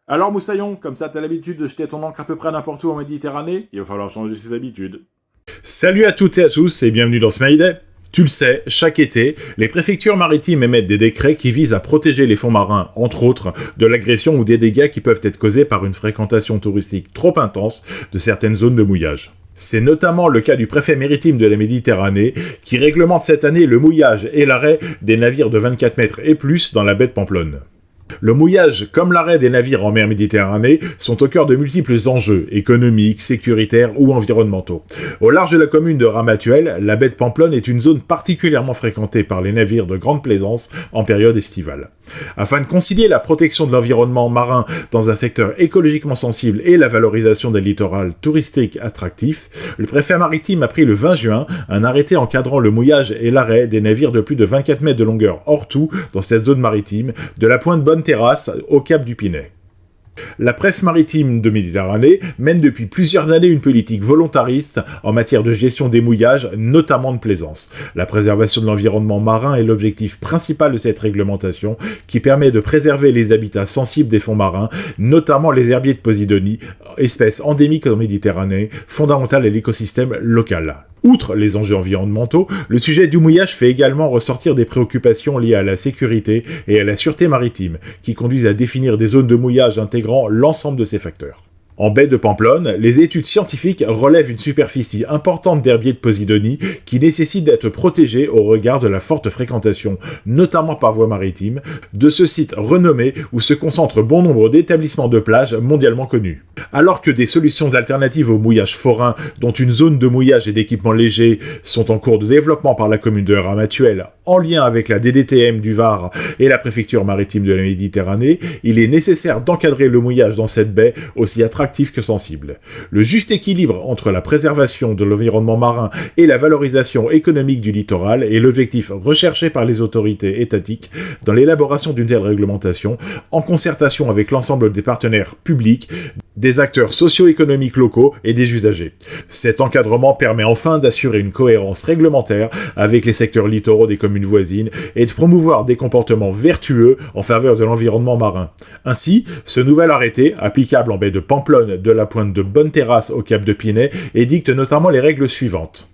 Alors Moussaillon, comme ça t'as l'habitude de jeter ton encre à peu près n'importe où en Méditerranée, il va falloir changer ses habitudes. Salut à toutes et à tous et bienvenue dans Smiley. Tu le sais, chaque été, les préfectures maritimes émettent des décrets qui visent à protéger les fonds marins, entre autres, de l'agression ou des dégâts qui peuvent être causés par une fréquentation touristique trop intense de certaines zones de mouillage. C'est notamment le cas du préfet maritime de la Méditerranée qui réglemente cette année le mouillage et l'arrêt des navires de 24 mètres et plus dans la baie de Pamplonne. Le mouillage, comme l'arrêt des navires en mer Méditerranée, sont au cœur de multiples enjeux économiques, sécuritaires ou environnementaux. Au large de la commune de Ramatuelle, la baie de Pamplonne est une zone particulièrement fréquentée par les navires de grande plaisance en période estivale. Afin de concilier la protection de l'environnement marin dans un secteur écologiquement sensible et la valorisation des littorales touristiques attractifs, le préfet maritime a pris le 20 juin un arrêté encadrant le mouillage et l'arrêt des navires de plus de 24 mètres de longueur hors tout dans cette zone maritime, de la pointe Bonne-Terrasse au cap du Pinet. La Préf maritime de Méditerranée mène depuis plusieurs années une politique volontariste en matière de gestion des mouillages, notamment de plaisance. La préservation de l'environnement marin est l'objectif principal de cette réglementation qui permet de préserver les habitats sensibles des fonds marins, notamment les herbiers de Posidonie, espèce endémique en Méditerranée, fondamentale à l'écosystème local. Outre les enjeux environnementaux, le sujet du mouillage fait également ressortir des préoccupations liées à la sécurité et à la sûreté maritime, qui conduisent à définir des zones de mouillage intégrant l'ensemble de ces facteurs. En baie de Pamplonne, les études scientifiques relèvent une superficie importante d'herbiers de Posidonie qui nécessite d'être protégée au regard de la forte fréquentation, notamment par voie maritime, de ce site renommé où se concentrent bon nombre d'établissements de plage mondialement connus. Alors que des solutions alternatives au mouillage forain, dont une zone de mouillage et d'équipement léger, sont en cours de développement par la commune de Ramatuelle, en lien avec la DDTM du Var et la préfecture maritime de la Méditerranée, il est nécessaire d'encadrer le mouillage dans cette baie aussi attractive que sensible. Le juste équilibre entre la préservation de l'environnement marin et la valorisation économique du littoral est l'objectif recherché par les autorités étatiques dans l'élaboration d'une telle réglementation, en concertation avec l'ensemble des partenaires publics, des acteurs socio-économiques locaux et des usagers. Cet encadrement permet enfin d'assurer une cohérence réglementaire avec les secteurs littoraux des communes voisines et de promouvoir des comportements vertueux en faveur de l'environnement marin. Ainsi, ce nouvel arrêté, applicable en baie de Pamplonne de la pointe de Bonne-Terrasse au cap de Pinet, édicte notamment les règles suivantes.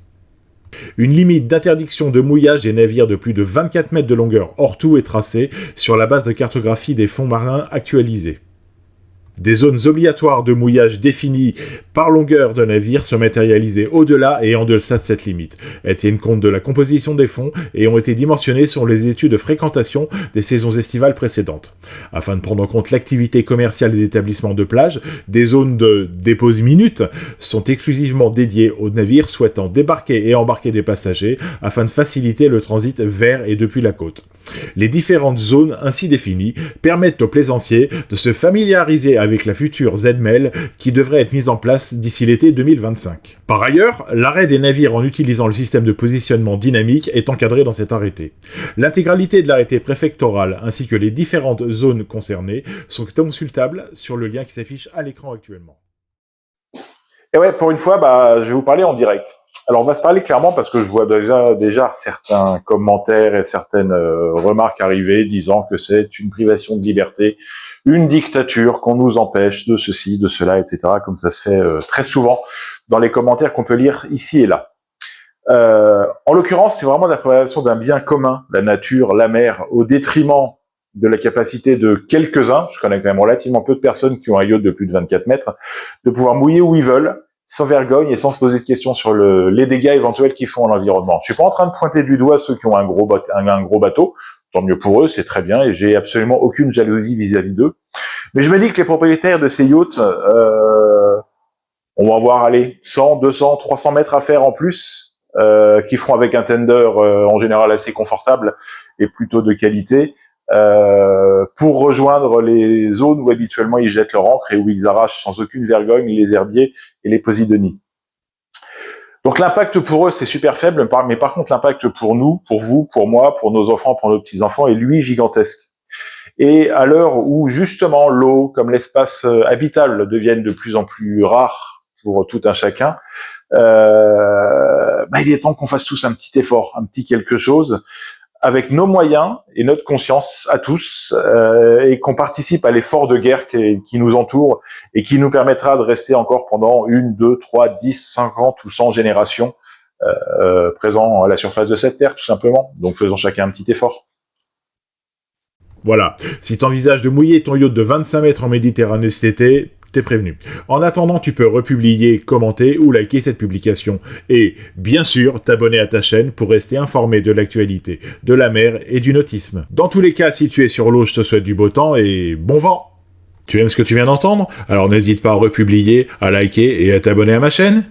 Une limite d'interdiction de mouillage des navires de plus de 24 mètres de longueur hors tout est tracée sur la base de cartographie des fonds marins actualisée. Des zones obligatoires de mouillage définies par longueur de navire sont matérialisées au-delà et en deçà de cette limite. Elles tiennent compte de la composition des fonds et ont été dimensionnées sur les études de fréquentation des saisons estivales précédentes. Afin de prendre en compte l'activité commerciale des établissements de plage, des zones de dépose minute sont exclusivement dédiées aux navires souhaitant débarquer et embarquer des passagers afin de faciliter le transit vers et depuis la côte. Les différentes zones ainsi définies permettent aux plaisanciers de se familiariser avec la future ZMEL qui devrait être mise en place d'ici l'été 2025. Par ailleurs, l'arrêt des navires en utilisant le système de positionnement dynamique est encadré dans cet arrêté. L'intégralité de l'arrêté préfectoral ainsi que les différentes zones concernées sont consultables sur le lien qui s'affiche à l'écran actuellement. Et ouais, pour une fois, je vais vous parler en direct. Alors, on va se parler clairement parce que je vois déjà certains commentaires et certaines remarques arriver disant que c'est une privation de liberté, une dictature, qu'on nous empêche de ceci, de cela, etc., comme ça se fait très souvent dans les commentaires qu'on peut lire ici et là. En l'occurrence, c'est vraiment la privation d'un bien commun, la nature, la mer, au détriment de la capacité de quelques-uns, je connais quand même relativement peu de personnes qui ont un yacht de plus de 24 mètres, de pouvoir mouiller où ils veulent, sans vergogne et sans se poser de questions sur les dégâts éventuels qu'ils font à l'environnement. Je suis pas en train de pointer du doigt ceux qui ont un gros bateau, tant mieux pour eux, c'est très bien, et j'ai absolument aucune jalousie vis-à-vis d'eux. Mais je me dis que les propriétaires de ces yachts, on va avoir, 100, 200, 300 mètres à faire en plus, qui feront avec un tender en général assez confortable et plutôt de qualité, pour rejoindre les zones où habituellement ils jettent leur ancre et où ils arrachent sans aucune vergogne les herbiers et les posidonies. Donc l'impact pour eux c'est super faible, mais par contre l'impact pour nous, pour vous, pour moi, pour nos enfants, pour nos petits-enfants est lui gigantesque. Et à l'heure où justement l'eau, comme l'espace habitable, deviennent de plus en plus rares pour tout un chacun, il est temps qu'on fasse tous un petit effort, un petit quelque chose, avec nos moyens et notre conscience à tous, et qu'on participe à l'effort de guerre qui nous entoure et qui nous permettra de rester encore pendant 1, 2, 3, 10, 50 ou 100 générations présents à la surface de cette Terre, tout simplement. Donc faisons chacun un petit effort. Voilà, si t'envisages de mouiller ton yacht de 25 mètres en Méditerranée cet été, t'es prévenu. En attendant, tu peux republier, commenter ou liker cette publication. Et, bien sûr, t'abonner à ta chaîne pour rester informé de l'actualité, de la mer et du nautisme. Dans tous les cas, si tu es sur l'eau, je te souhaite du beau temps et bon vent. Tu aimes ce que tu viens d'entendre? Alors n'hésite pas à republier, à liker et à t'abonner à ma chaîne.